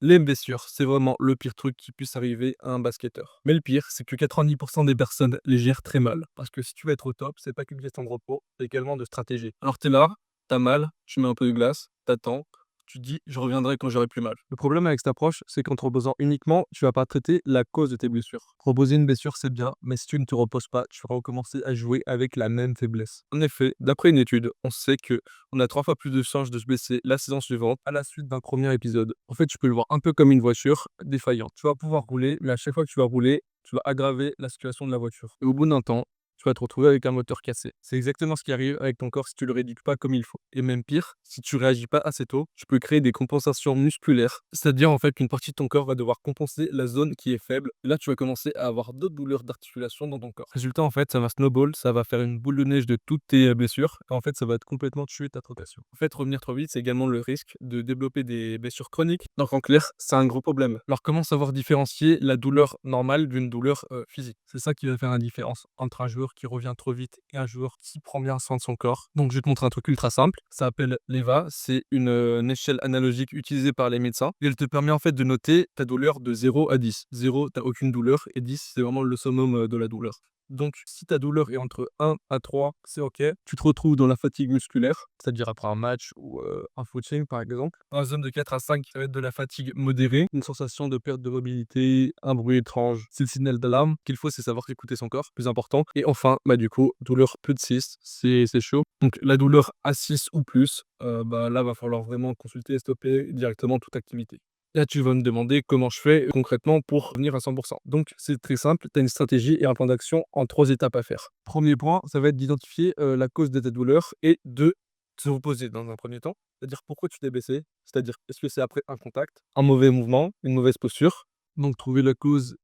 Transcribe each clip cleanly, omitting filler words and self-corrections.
Les blessures, c'est vraiment le pire truc qui puisse arriver à un basketteur. Mais le pire, c'est que 90% des personnes les gèrent très mal. Parce que si tu veux être au top, c'est pas qu'une question de repos, c'est également de stratégie. Alors t'es là, t'as mal, tu mets un peu de glace, t'attends, tu te dis je reviendrai quand j'aurai plus mal. Le problème avec cette approche, c'est qu'en te reposant uniquement, tu vas pas traiter la cause de tes blessures. Reposer une blessure, c'est bien, mais si tu ne te reposes pas, tu vas recommencer à jouer avec la même faiblesse. En effet, d'après une étude, on sait que on a 3 fois plus de chances de se blesser la saison suivante à la suite d'un premier épisode. En fait, tu peux le voir un peu comme une voiture défaillante. Tu vas pouvoir rouler, mais à chaque fois que tu vas rouler, tu vas aggraver la situation de la voiture. Et au bout d'un temps, tu vas te retrouver avec un moteur cassé. C'est exactement ce qui arrive avec ton corps si tu le rééduques pas comme il faut. Et même pire, si tu réagis pas assez tôt, tu peux créer des compensations musculaires. C'est-à-dire en fait qu'une partie de ton corps va devoir compenser la zone qui est faible. Et là, tu vas commencer à avoir d'autres douleurs d'articulation dans ton corps. Résultat, en fait, ça va snowball, ça va faire une boule de neige de toutes tes blessures. Et en fait, ça va complètement tuer ta progression. En fait, revenir trop vite, c'est également le risque de développer des blessures chroniques. Donc en clair, c'est un gros problème. Alors comment savoir différencier la douleur normale d'une douleur physique? C'est ça qui va faire la différence entre un joueur qui revient trop vite et un joueur qui prend bien soin de son corps. Donc je vais te montrer un truc ultra simple. Ça s'appelle l'EVA. C'est une échelle analogique utilisée par les médecins. Et elle te permet en fait de noter ta douleur de 0 à 10. 0, t'as aucune douleur. Et 10, c'est vraiment le summum de la douleur. Donc, si ta douleur est entre 1 à 3, c'est OK. Tu te retrouves dans la fatigue musculaire, c'est-à-dire après un match ou un footing par exemple. Dans la zone de 4 à 5, ça va être de la fatigue modérée, une sensation de perte de mobilité, un bruit étrange. C'est le signal d'alarme. Ce qu'il faut, c'est savoir écouter son corps, plus important. Et enfin, bah du coup, douleur plus de 6, c'est chaud. Donc la douleur à 6 ou plus, bah là, va falloir vraiment consulter et stopper directement toute activité. Là, tu vas me demander comment je fais concrètement pour revenir à 100. Donc, c'est très simple, tu as une stratégie et un plan d'action en 3 étapes à faire. Premier point, ça va être d'identifier la cause de ta douleur et de se reposer dans un premier temps. C'est-à-dire pourquoi tu t'es blessé, c'est-à-dire est-ce que c'est après un contact, un mauvais mouvement, une mauvaise posture. Donc, trouver la cause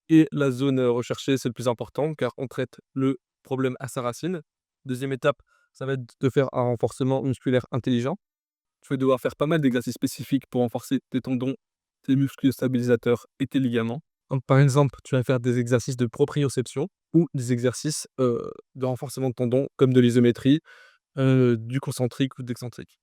et la zone recherchée, c'est le plus important car on traite le problème à sa racine. Deuxième étape, ça va être de faire un renforcement musculaire intelligent. Tu vas devoir faire pas mal d'exercices spécifiques pour renforcer tes tendons, tes muscles stabilisateurs et tes ligaments. Donc, par exemple, tu vas faire des exercices de proprioception ou des exercices de renforcement de tendons comme de l'isométrie, du concentrique ou de l'excentrique.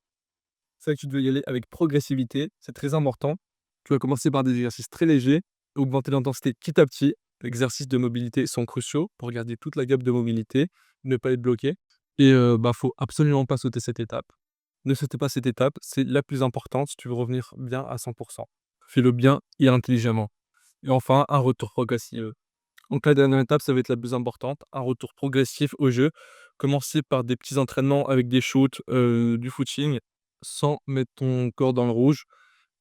C'est vrai que tu dois y aller avec progressivité, c'est très important. Tu vas commencer par des exercices très légers, augmenter l'intensité petit à petit. Les exercices de mobilité sont cruciaux pour garder toute la gamme de mobilité, ne pas être bloqué. Et bah, faut absolument pas sauter cette étape. Ne sautez pas cette étape, c'est la plus importante si tu veux revenir bien à 100. Fais-le bien et intelligemment. Et enfin, un retour progressif. Donc la dernière étape, ça va être la plus importante, un retour progressif au jeu. Commencer par des petits entraînements avec des shoots, du footing, sans mettre ton corps dans le rouge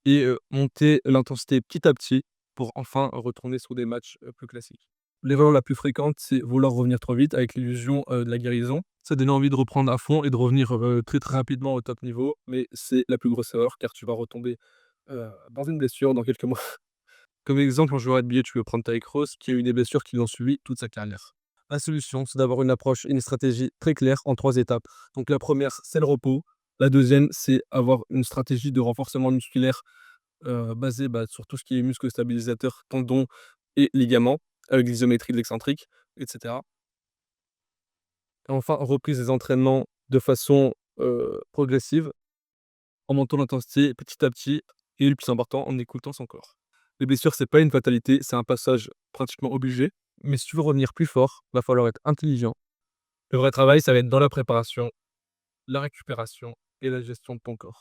et monter l'intensité petit à petit pour enfin retourner sur des matchs, plus classiques. L'erreur la plus fréquente, c'est vouloir revenir trop vite avec l'illusion, de la guérison. Ça donne envie de reprendre à fond et de revenir, très, très rapidement au top niveau, mais c'est la plus grosse erreur car tu vas retomber, dans une blessure dans quelques mois. Comme exemple, en joueur NBA, tu veux prendre Tyreek Rose qui a eu des blessures qui l'ont suivi toute sa carrière. La solution, c'est d'avoir une approche et une stratégie très claire en 3 étapes. Donc la première, c'est le repos. La deuxième, c'est avoir une stratégie de renforcement musculaire basée, bah, sur tout ce qui est muscles stabilisateurs, tendons et ligaments, avec l'isométrie de l'excentrique, et cetera. Et enfin, reprise des entraînements de façon, progressive, en montant l'intensité petit à petit et le plus important, en écoutant son corps. Les blessures, c'est pas une fatalité, c'est un passage pratiquement obligé, mais si tu veux revenir plus fort, va falloir être intelligent. Le vrai travail, ça va être dans la préparation, la récupération et la gestion de ton corps.